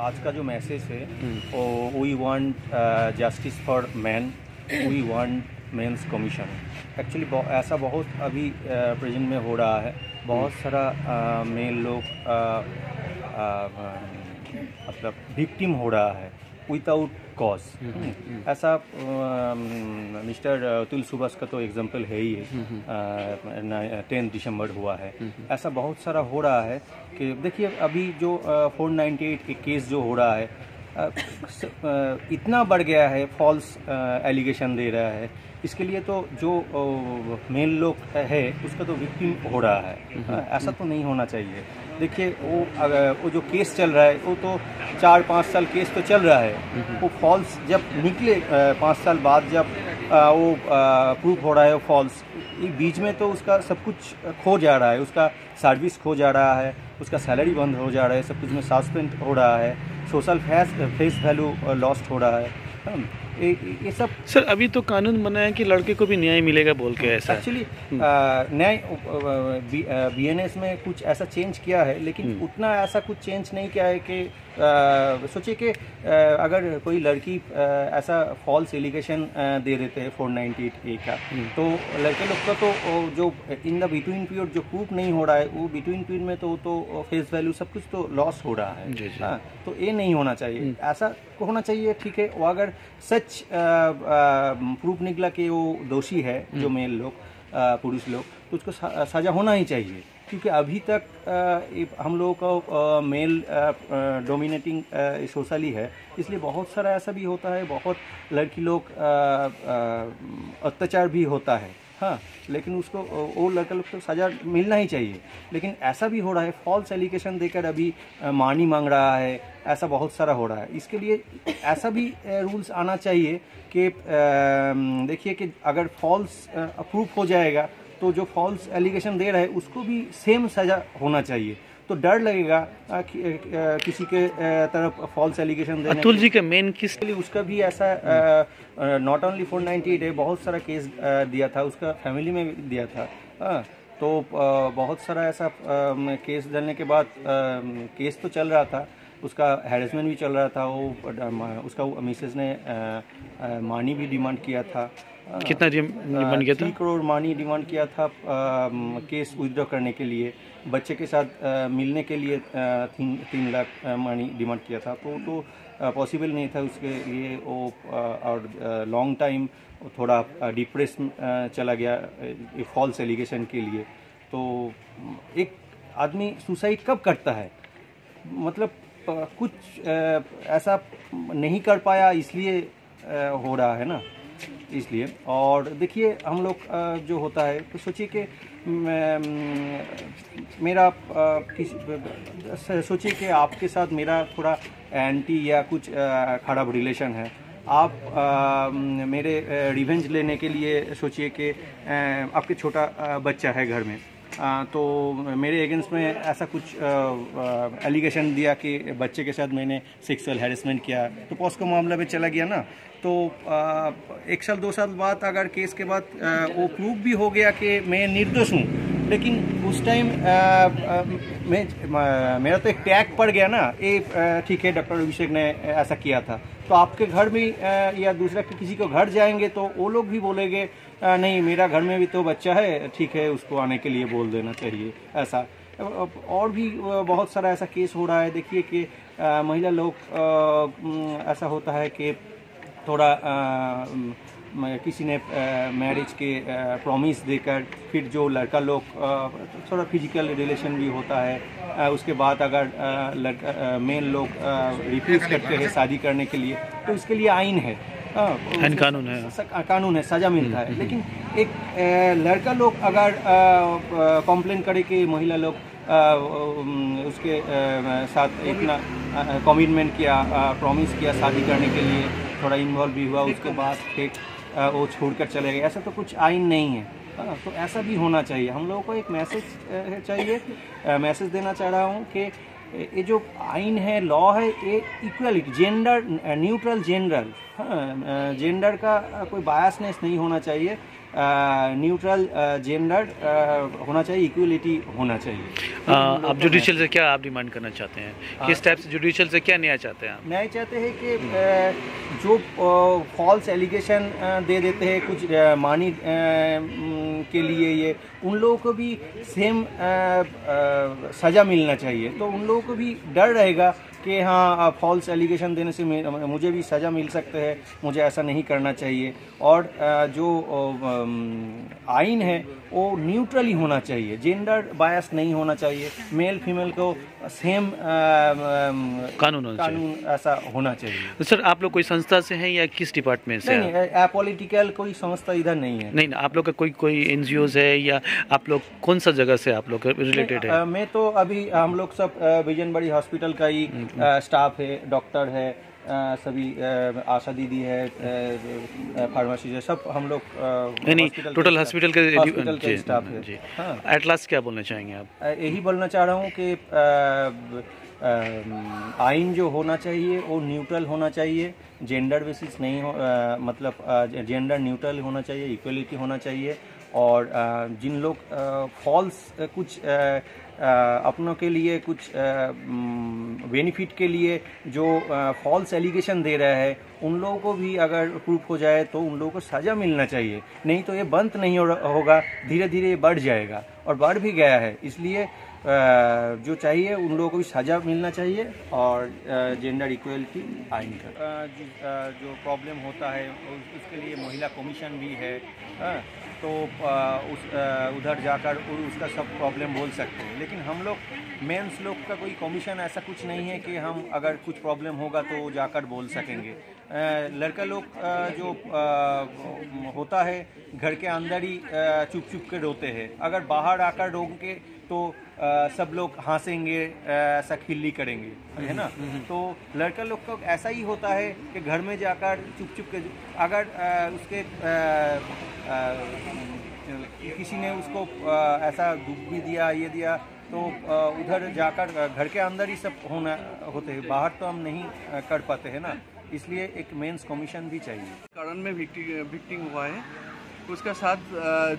आज का जो मैसेज है वो we want justice for man, we want men's commission. Actually ऐसा बहुत अभी प्रेजेंट में हो रहा है। बहुत सारा मेल लोग मतलब विक्टिम हो रहा है विदाउट कॉज। ऐसा मिस्टर अतुल सुभाष का तो एग्जांपल है ही, 10 दिसंबर हुआ है। ऐसा बहुत सारा हो रहा है कि देखिए अभी जो 498 के केस जो हो रहा है इतना बढ़ गया है, फॉल्स एलिगेशन दे रहा है। इसके लिए तो जो मेल लोग है उसका तो विक्टिम हो रहा है। ऐसा तो नहीं होना चाहिए। देखिए वो जो केस चल रहा है वो तो 4-5 साल केस तो चल रहा है। वो फॉल्स जब निकले 5 साल बाद जब वो प्रूफ हो रहा है वो फॉल्स, बीच में तो उसका सब कुछ खो जा रहा है, उसका सर्विस खो जा रहा है, उसका सैलरी बंद हो जा रहा है, सब कुछ में सस्पेंड हो रहा है, सोशल फेस वैल्यू लॉस्ट हो रहा है। ये सब सर अभी तो कानून बना है कि लड़के को भी न्याय मिलेगा बोल के। ऐसा एक्चुअली न्याय बीएनएस में कुछ ऐसा चेंज किया है, लेकिन उतना ऐसा कुछ चेंज नहीं किया है कि सोचिए कि अगर कोई लड़की ऐसा फॉल्स एलिगेशन दे देते हैं 498A का, तो लड़के लोग का तो जो इन द बिटवीन पीरियड जो प्रूफ नहीं हो रहा है वो बिटवीन पीरियड में तो फेस वैल्यू सब कुछ तो लॉस हो रहा है। हाँ, तो ये नहीं होना चाहिए। ऐसा होना चाहिए, ठीक है, वो अगर सच प्रूफ निकला कि वो दोषी है जो मेल लोग पुरुष लोग, तो उसको सजा होना ही चाहिए। क्योंकि अभी तक हम लोगों का मेल डोमिनेटिंग सोशली है, इसलिए बहुत सारा ऐसा भी होता है, बहुत लड़की लोग अत्याचार भी होता है। हाँ, लेकिन उसको वो लड़का लोग को सज़ा मिलना ही चाहिए। लेकिन ऐसा भी हो रहा है, फॉल्स एलिगेशन देकर अभी मानी मांग रहा है, ऐसा बहुत सारा हो रहा है। इसके लिए ऐसा भी रूल्स आना चाहिए कि देखिए कि अगर फॉल्स प्रूफ हो जाएगा तो जो फॉल्स एलिगेशन दे रहा है उसको भी सेम सज़ा होना चाहिए। तो डर लगेगा किसी के तरफ फॉल्स एलिगेशन देने। अतुल जी का मेन किस लिए उसका भी ऐसा नॉट ओनली 498 है, बहुत सारा केस दिया था, उसका फैमिली में भी दिया था। तो बहुत सारा ऐसा केस डालने के बाद केस तो चल रहा था, उसका हैरेसमेंट भी चल रहा था। वो उसका मिसेस ने मानी भी डिमांड किया था। कितना डिमांड किया था? 3 करोड़ मानी डिमांड किया था केस विथड्रॉ करने के लिए। बच्चे के साथ मिलने के लिए 3 लाख मानी डिमांड किया था। तो पॉसिबल नहीं था उसके लिए वो, और लॉन्ग टाइम थोड़ा डिप्रेस चला गया फॉल्स एलिगेशन के लिए। तो एक आदमी सुसाइड कब करता है? मतलब कुछ ऐसा नहीं कर पाया इसलिए हो रहा है ना, इसलिए। और देखिए हम लोग जो होता है, तो सोचिए कि मेरा सोचिए कि आपके साथ मेरा थोड़ा एंटी या कुछ खराब रिलेशन है। आप मेरे रिवेंज लेने के लिए सोचिए कि आपके छोटा बच्चा है घर में, तो मेरे अगेंस्ट में ऐसा कुछ एलिगेशन दिया कि बच्चे के साथ मैंने सेक्सुअल हैरेसमेंट किया, तो पॉस्को मामला में चला गया ना। तो 1 साल 2 साल बाद अगर केस के बाद वो प्रूफ भी हो गया कि मैं निर्दोष हूँ, लेकिन उस टाइम मेरा तो एक टैग पड़ गया ना, ये ठीक है डॉक्टर अभिषेक ने ऐसा किया था। तो आपके घर में या दूसरा किसी को घर जाएंगे तो वो लोग भी बोलेंगे नहीं, मेरा घर में भी तो बच्चा है, ठीक है, उसको आने के लिए बोल देना चाहिए। ऐसा और भी बहुत सारा ऐसा केस हो रहा है। देखिए कि महिला लोग ऐसा होता है कि थोड़ा किसी ने मैरिज के प्रॉमिस देकर फिर जो लड़का लोग थोड़ा फिजिकल रिलेशन भी होता है, उसके बाद अगर लड़का मेल लोग रिफ्यूज़ करते हैं शादी करने के लिए, तो इसके लिए आइन है, कानून है, सज़ा मिलता है। लेकिन एक लड़का लोग अगर कंप्लेन करे कि महिला लोग उसके साथ इतना कमिटमेंट किया, प्रॉमिस किया शादी करने के लिए, थोड़ा इन्वॉल्व भी हुआ, उसके बाद फिर वो छोड़कर चले गए, ऐसा तो कुछ आइन नहीं है। तो ऐसा भी होना चाहिए। हम लोगों को एक मैसेज चाहिए, मैसेज देना चाह रहा हूँ कि ये जो आइन है, लॉ है, ये इक्वलिटी, जेंडर न्यूट्रल जेंडर, हाँ, जेंडर का कोई बायसनेस नहीं होना चाहिए। न्यूट्रल जेंडर होना चाहिए, इक्वलिटी होना चाहिए। आप जुडिशियल से क्या आप डिमांड करना चाहते हैं? किस टाइप से जुडिशियल से क्या न्याय चाहते हैं आप? न्याय चाहते हैं कि जो फॉल्स एलिगेशन दे देते हैं कुछ मानी के लिए, ये उन लोगों को भी सेम सज़ा मिलना चाहिए। तो उन लोगों को भी डर रहेगा कि हाँ, फॉल्स एलिगेशन देने से मुझे भी सज़ा मिल सकते हैं, मुझे ऐसा नहीं करना चाहिए। और जो आइन है वो न्यूट्रल ही होना चाहिए, जेंडर बायस नहीं होना चाहिए, मेल फीमेल को सेम कानून ऐसा होना चाहिए। सर, आप लोग कोई संस्था से हैं या किस डिपार्टमेंट से? नहीं, अपॉलिटिकल कोई संस्था इधर नहीं है। नहीं, आप लोग का कोई एनजीओज है या आप लोग कौन सा जगह से आप लोग रिलेटेड है? मैं तो अभी हम लोग सब बिजनबरी हॉस्पिटल का ही स्टाफ है, डॉक्टर है, सभी आशा दीदी है, फार्मेसी है, सब हम लोग टोटल हॉस्पिटल के स्टाफ है जी। हाँ, एट लास्ट क्या बोलना चाहेंगे आप? यही बोलना चाह रहा हूँ कि आइन जो होना चाहिए वो न्यूट्रल होना चाहिए, जेंडर बेसिस नहीं हो, मतलब जेंडर न्यूट्रल होना चाहिए, इक्वलिटी होना चाहिए। और जिन लोग फॉल्स कुछ अपनों के लिए कुछ बेनिफिट के लिए जो फॉल्स एलिगेशन दे रहा है, उन लोगों को भी अगर प्रूफ हो जाए तो उन लोगों को सज़ा मिलना चाहिए। नहीं तो ये बंद नहीं होगा, धीरे धीरे ये बढ़ जाएगा और बढ़ भी गया है। इसलिए जो चाहिए उन लोगों को भी सज़ा मिलना चाहिए और जेंडर इक्वलिटी आइन का जो प्रॉब्लम होता है उसके लिए महिला कमीशन भी है। तो उधर जाकर उसका सब प्रॉब्लम बोल सकते हैं। लेकिन हम लोग मेंस लोग का कोई कमीशन ऐसा कुछ नहीं है कि हम अगर कुछ प्रॉब्लम होगा तो जाकर बोल सकेंगे। लड़का लोग जो होता है घर के अंदर ही चुप चुप के रोते हैं, अगर बाहर आकर रोके तो सब लोग हंसेंगे, ऐसा खिल्ली करेंगे, है ना। तो लड़का लोग को ऐसा ही होता है कि घर में जाकर चुप चुप के अगर उसके किसी ने उसको ऐसा दुख भी दिया, ये दिया, तो उधर जाकर घर के अंदर ही सब होते हैं, बाहर तो हम नहीं कर पाते हैं ना। इसलिए एक मेंस कमीशन भी चाहिए। कारण में विक्टिम हुआ है, उसका साथ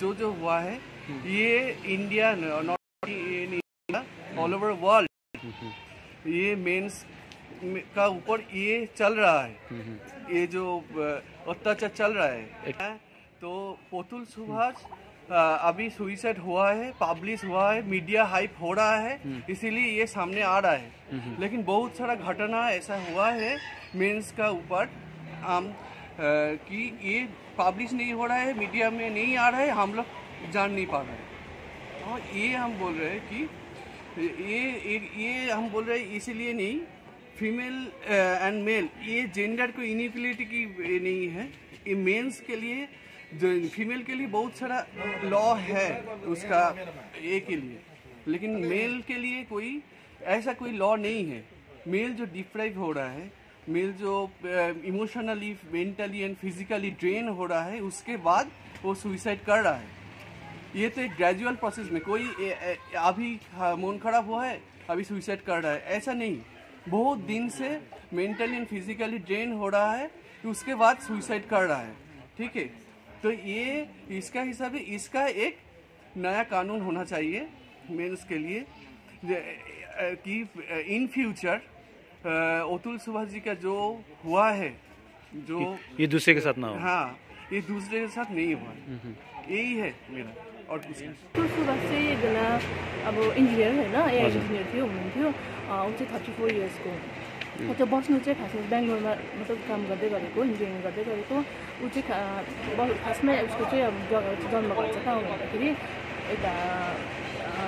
जो जो हुआ है ये India not in India all over world ये मेंस का ऊपर ये चल रहा है, ये जो अत्याचार चल रहा है। तो पुतुल सुभाष अभी सुइसाइड हुआ है, पब्लिश हुआ है, मीडिया हाइप हो रहा है, इसीलिए ये सामने आ रहा है। लेकिन बहुत सारा घटना ऐसा हुआ है मेंस का ऊपर कि ये पब्लिश नहीं हो रहा है, मीडिया में नहीं आ रहा है, हम लोग जान नहीं पा रहे हैं। और ये हम बोल रहे हैं कि ये हम बोल रहे हैं इसीलिए नहीं, फीमेल एंड मेल ये जेंडर को इनइक्वलिटी की नहीं है। ये मेंस के लिए, जो फीमेल के लिए बहुत सारा लॉ है उसका ए के लिए, लेकिन मेल के लिए कोई ऐसा कोई लॉ नहीं है। मेल जो डिप्राइव हो रहा है, मेल जो emotionally, mentally and physically drain हो रहा है, उसके बाद वो सुइसाइड कर रहा है। ये तो एक ग्रेजुअल प्रोसेस में, कोई अभी मन खराब हुआ है अभी सुइसाइड कर रहा है, ऐसा नहीं। बहुत दिन से मेंटली एंड फिजिकली ड्रेन हो रहा है, उसके बाद सुइसाइड कर रहा है, ठीक है। तो ये इसका हिसाब है, इसका एक नया कानून होना चाहिए मेंस के लिए कि इन फ्यूचर अतुल सुभाष जी का जो हुआ है, जो ये दूसरे के साथ ना हो। हाँ, ये दूसरे के साथ नहीं हुआ, यही है मेरा और कुछ नहीं। अतुल सुभाष चाहिँ एकजना अब इन्जिनियर होइन, एआई इन्जिनियर थियो, हुनुहुन्थ्यो। ऊ चाहिँ 34 इयर्सको। त्यो बस्नु चाहिँ खासमा बेङ्गलोरमा मतलब काम गर्दै गरेको, इन्जिनियरिङ गर्दै गरेको। ऊ चाहिँ खासमा उसको चाहिँ अब जन्मघर चाहिँ कहाँ हो भन्दाखेरि यता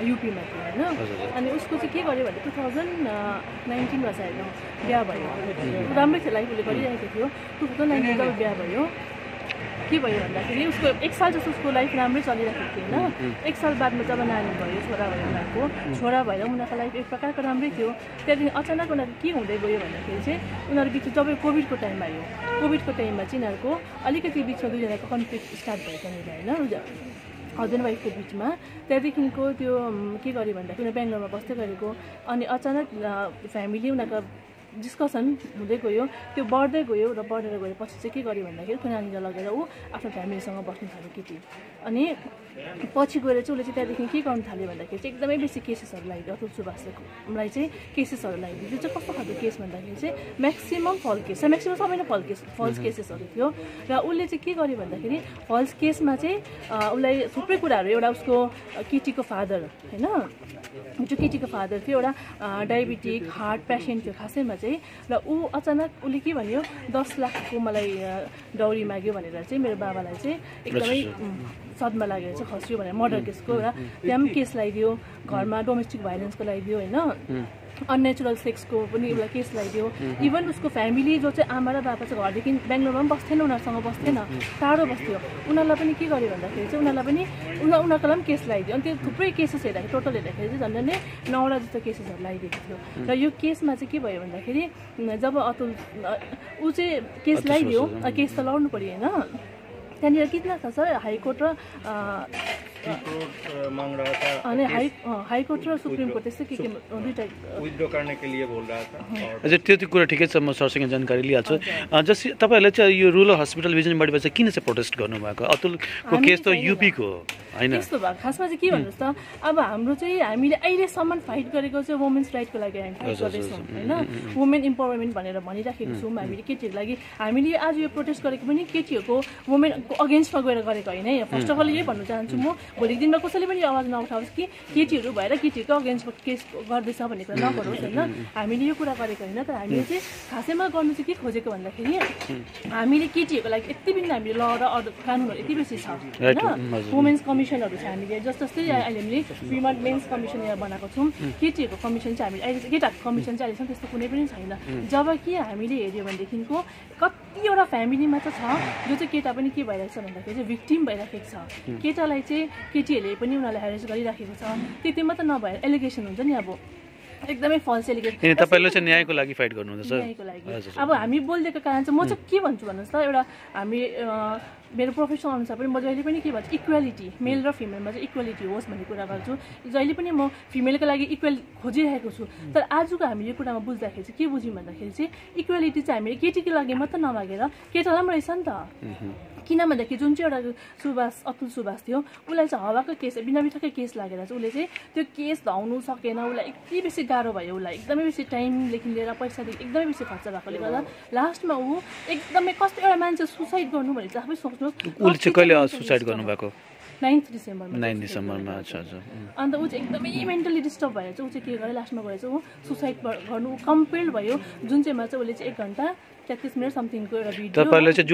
युपीमा थियो होइन। अनि उसको चाहिँ के गर्यो भने 2019मा सायद बिहा भयो। राम्रै थियो, लाइफ उसले गरिरहेको थियो। 2019 जब बिहा भयो, के भयो भन्दाखेरि उसको 1 साल जस्तो उसको लाइफ राम्रै चलिरहेको थियो होइन। 1 साल बादमा जब नानी भयो, छोरा भयो उनीहरूको, छोरा भएर उनीहरूको लाइफ एक प्रकारको राम्रै थियो। त्यहाँदेखि अचानक उनीहरूको के हुँदै गयो भन्दाखेरि चाहिँ उनीहरू बिच जब कोभिडको टाइम आयो, कोभिडको टाइममा चाहिँ उनीहरूको अलिकति बिचमा दुईजनाको कन्फ्लिक्ट स्टार्ट भयो त्यहाँनिर होइन, हस्बेन्ड वाइफको बिचमा। त्यहाँदेखिको त्यो के गर्यो भन्दाखेरि उनीहरू बेङ्गलोरमा बस्दै गरेको। अनि अचानक फ्यामिली उनीहरूको डिस्कसन हुँदै गयो, त्यो बढ्दै गयो र बढेर गएपछि चाहिँ के गर्यो भन्दाखेरि त्यो नानीलाई लगेर ऊ आफ्नो फ्यामिलीसँग बस्नु थाल्यो केटी। अनि पछि गएर चाहिँ उसले चाहिँ त्यहाँदेखि के गर्नु थाल्यो भन्दाखेरि चाहिँ एकदमै बेसी केसेसहरू लगाइदियो अतुल सुभाषलाई चाहिँ केसेसहरू लगाइदियो। त्यो चाहिँ कस्तो खालको केस भन्दाखेरि चाहिँ म्याक्सिमम् म्याक्सिमम् सबै नै फल्स केसेसहरू थियो। र उसले चाहिँ के गर्यो भन्दाखेरि फल्स केसमा चाहिँ उसलाई थुप्रै कुराहरू, एउटा उसको केटीको फादर होइन, जो केटीको फादर थियो एउटा डायबिटिक हार्ट पेसेन्ट थियो खासैमा चाहिँ। र ऊ अचानक उसले के भन्यो 10 लाखको मलाई डौरी माग्यो भनेर चाहिँ मेरो बाबालाई चाहिँ एकदमै सदमा लागेर चाहिँ खस्यो भनेर मर्डर केसको एउटा त्यहाँ पनि केस लगाइदियो, घरमा डोमेस्टिक भाइलेन्सको लगाइदियो होइन, अननेचुरल सेक्सको पनि उसलाई केस लगाइदियो। इभन उसको फ्यामिली जो चाहिँ आमा र बाबा चाहिँ घरदेखि बेङ्गलोरमा पनि बस्थेन, उनीहरूसँग बस्थेन, टाढो बस्थ्यो, उनीहरूलाई पनि के गर्यो भन्दाखेरि चाहिँ उनीहरूलाई पनि उनीहरूको पनि केस लगाइदियो। अनि त्यो थुप्रै केसेस हेर्दाखेरि टोटल हेर्दाखेरि चाहिँ झन् झन्डै 9वटा जस्तो केसेसहरू लगाइदिएको थियो। र यो केसमा चाहिँ के भयो भन्दाखेरि जब अतुल ऊ चाहिँ केस लगाइदियो, केस त लड्नु पऱ्यो होइन, त्यहाँनिर कितना छ सर हाईकोर्ट र अनि हाईकोर्ट र सुप्रिम कोर्ट त्यस्तै के दुईटा विथड्र करने के लिए बोल रहा था। हजुर त्यो कुरा ठिकै छ, म सरसँग जानकारी लिइहाल्छु। जस्तै तपाईँहरूले चाहिँ यो रुरल हस्पिटल डिभिजनबाट चाहिँ किन चाहिँ प्रोटेस्ट गर्नुभएको? अतुलको केस त युपीको होइन, त्यस्तो भयो खासमा चाहिँ के भन्नुहोस् त, अब हाम्रो चाहिँ हामीले अहिलेसम्म फाइट गरेको चाहिँ वुमेन्स राइटको लागि हामी फाइट गर्दैछौँ होइन, वुमेन इम्पावरमेन्ट भनेर भनिराखेको छौँ हामीले केटीहरूको लागि। हामीले आज यो प्रोटेस्ट गरेको पनि केटीहरूको वुमेनको अगेन्स्टमा गएर गरेको होइन है। फर्स्ट अफ अल यही भन्नु चाहन्छु म, भोलिको दिनमा कसैले पनि आवाज नउठाओस् कि केटीहरू भएर केटीहरूको अगेन्स्टमा केस गर्दैछ भन्ने कुरा नगरोस् होइन। हामीले यो कुरा गरेको होइन, तर हामीले चाहिँ खासैमा गर्नु चाहिँ के खोजेको भन्दाखेरि हामीले केटीहरूको लागि यति बिना हामीले ल र कानुनहरू यति बेसी छ होइन, वुमेन्स कमिसनहरू छ हामीले, जस्तै अहिले हामीले फिमेल मेन्स कमिसन यहाँ बनाएको छौँ, केटीहरूको कमिसन चाहिँ हामीले अहिले केटाहरूको कमिसन चाहिँ अहिलेसम्म त्यस्तो कुनै पनि छैन। जबकि हामीले हेऱ्यो भनेदेखिको कतिवटा फ्यामिलीमा चाहिँ छ जो चाहिँ केटा पनि के भइरहेको छ भन्दाखेरि चाहिँ भिक्टिम भइराखेको छ, केटालाई चाहिँ केटीहरूले पनि उनीहरूलाई हेरेस गरिराखेको छ। त्यति मात्र नभएर एलिगेसन हुन्छ नि, अब एकदमै फल्स एलिगेसन। तपाईँले चाहिँ न्यायको लागि फाइट गर्नुहुन्छ? न्यायको लागि अब हामी बोलिदिएको कारण चाहिँ म चाहिँ के भन्छु भन्नुहोस् त, एउटा हामी मेरो प्रोफेसन अनुसार पनि म जहिले पनि के भन्छु इक्वालिटी, मेल र फिमेलमा चाहिँ इक्वालिटी होस् भन्ने कुरा गर्छु। जहिले पनि म फिमेलको लागि इक्वल खोजिरहेको छु। तर आजको हामी यो कुरामा बुझ्दाखेरि चाहिँ के बुझ्यौँ भन्दाखेरि चाहिँ इक्वालिटी चाहिँ हामीले केटीको लागि मात्र नमागेर केटालाई पनि रहेछ नि त। किन भन्दाखेरि जुन चाहिँ एउटा अतुल सुभाष थियो उसलाई चाहिँ हावाको केस बिना बिटाकै केस लागेर चाहिँ उसले चाहिँ त्यो केस धाउनु सकेन, उसलाई यति बेसी गाह्रो भयो, उसलाई एकदमै बेसी टाइमदेखि लिएर पैसादेखि एकदमै बेसी खर्च भएकोले गर्दा लास्टमा ऊ एकदमै कस्तो एउटा मान्छे सुसाइड गर्नु भने चाहिँ आफै सोच्नुहोस्। उसले चाहिँ कहिले सुसाइड गर्नुभएको? 9 डिसेम्बरमा। 9 डिसेम्बरमा। अच्छा अच्छा। अन्त ऊ चाहिँ एकदमै मेन्टली डिस्टर्ब भएर चाहिँ ऊ चाहिँ के गर्यो लास्टमा गएर चाहिँ ऊ सुसाइड गर्नु कम्पेल्ड भयो, जुन चाहिँमा चाहिँ उसले चाहिँ 1 घन्टा 33 मिनट समथिङको एउटा भिडियो। तपाईँले चाहिँ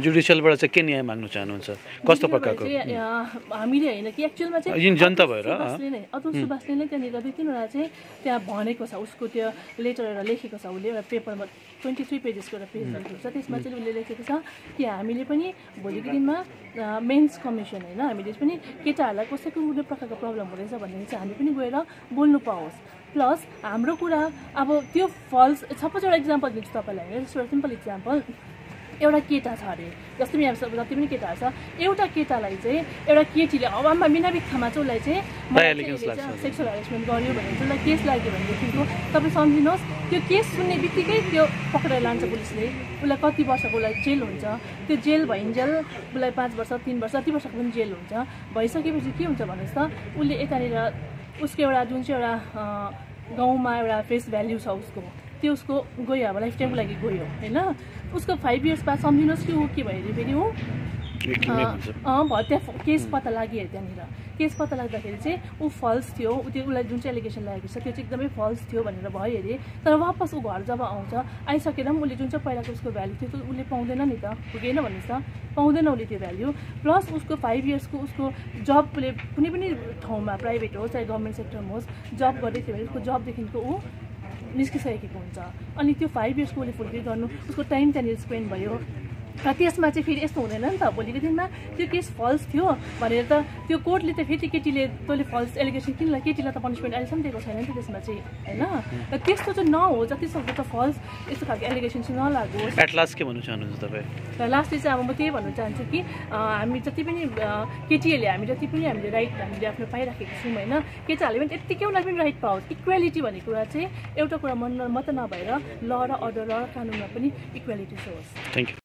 जुडिसियलबाट चाहिँ के न्याय माग्नु चाहनुहुन्छ? कस्तो प्रकारको? हामीले होइन कि एक्चुअलमा चाहिँ जनता भएर अतुल सुभाषले नै त्यहाँनिर 2-3वटा चाहिँ त्यहाँ भनेको छ, उसको त्यो लेटर एउटा लेखेको छ, उसले एउटा पेपरमा 23 पेजेसको एउटा पेज लेखेको छ, त्यसमा चाहिँ उसले लेखेको छ कि हामीले पनि भोलिको दिनमा मेन्स कमिसन होइन, हामीले पनि केटाहरूलाई कसैको कुनै प्रकारको प्रब्लम हुँदैछ भने चाहिँ हामी पनि गएर बोल्नु पाओस्। प्लस हाम्रो कुरा अब त्यो फल्स सपोज एउटा इक्जाम्पल दिन्छु तपाईँलाई होइन, जस्तो एउटा सिम्पल इक्जाम्पल, एउटा केटा छ अरे, जस्तो पनि अब जति पनि केटाहरू छ, एउटा केटालाई चाहिँ एउटा केटीले हवामा बिना बित्थामा चाहिँ उसलाई चाहिँ सेक्सुअल हेरेसमेन्ट गर्यो भने चाहिँ उसलाई केस लाग्यो भनेदेखिको तपाईँ सम्झिनुहोस् त्यो केस सुन्ने बित्तिकै त्यो पक्रेर लान्छ पुलिसले, उसलाई कति वर्षको उसलाई जेल हुन्छ, त्यो जेल भइन्जेल उसलाई 5 वर्ष 3 वर्ष कति वर्षको पनि जेल हुन्छ। भइसकेपछि के हुन्छ भन्नुहोस् त, उसले यतानिर उसको एउटा जुन चाहिँ एउटा गाउँमा एउटा फेस भ्याल्यु छ उसको, त्यो उसको गयो, अब लाइफ टाइमको लागि गयो होइन। उसको 5 इयर्स बाद सम्झिनुहोस् कि ऊ के भयो फेरि ऊ भयो त्यहाँ केस पत्ता लाग्यो, त्यहाँनिर केस पत्ता लाग्दाखेरि चाहिँ ऊ फल्स थियो, त्यो उसलाई जुन चाहिँ एलिगेसन लागेको छ त्यो चाहिँ एकदमै फल्स थियो भनेर भयो अरे। तर वापस ऊ घर जब आउँछ आइसकेर पनि उसले जुन चाहिँ पहिलाको उसको भ्याल्यु थियो त्यो उसले पाउँदैन नि त, पुगेन भन्नुहोस् त, पाउँदैन उसले त्यो भ्याल्यु। प्लस उसको 5 इयर्सको उसको जब उसले कुनै पनि ठाउँमा प्राइभेट होस् चाहे गभर्मेन्ट सेक्टरमा होस् जब गर्दै थियो भने उसको जबदेखिको ऊ निस्किसकेको हुन्छ। अनि त्यो 5 इयर्सको उसले फुलफिल गर्नु उसको टाइम त्यहाँनिर स्पेन्ड भयो, त्यसमा चाहिँ फेरि यस्तो हुँदैन नि त भोलिको दिनमा त्यो केस फल्स थियो भनेर त त्यो कोर्टले त फेरि केटीले तैँले फल्स एलिगेसन किन केटीलाई त पनिसमेन्ट अहिलेसम्म दिएको छैन नि त त्यसमा चाहिँ होइन र त्यस्तो चाहिँ नहो जतिसक्दो त फल्स यस्तो खालको एलिगेसन चाहिँ नलागोस्। एट लास्ट के भन्नु चाहनुहुन्छ तपाईँ? र लास्टली चाहिँ अब म त्यही भन्न चाहन्छु कि हामी जति पनि केटीहरूले हामीले राइट हामीले आफ्नो पाइराखेको छौँ होइन केटाहरूले पनि त्यत्तिकै उनीहरूले पनि राइट पाओस्। इक्वेलिटी भन्ने कुरा चाहिँ एउटा कुरा मात्र नभएर ल र अर्डर र कानुनमा पनि इक्वेलिटी होस्। Thank you.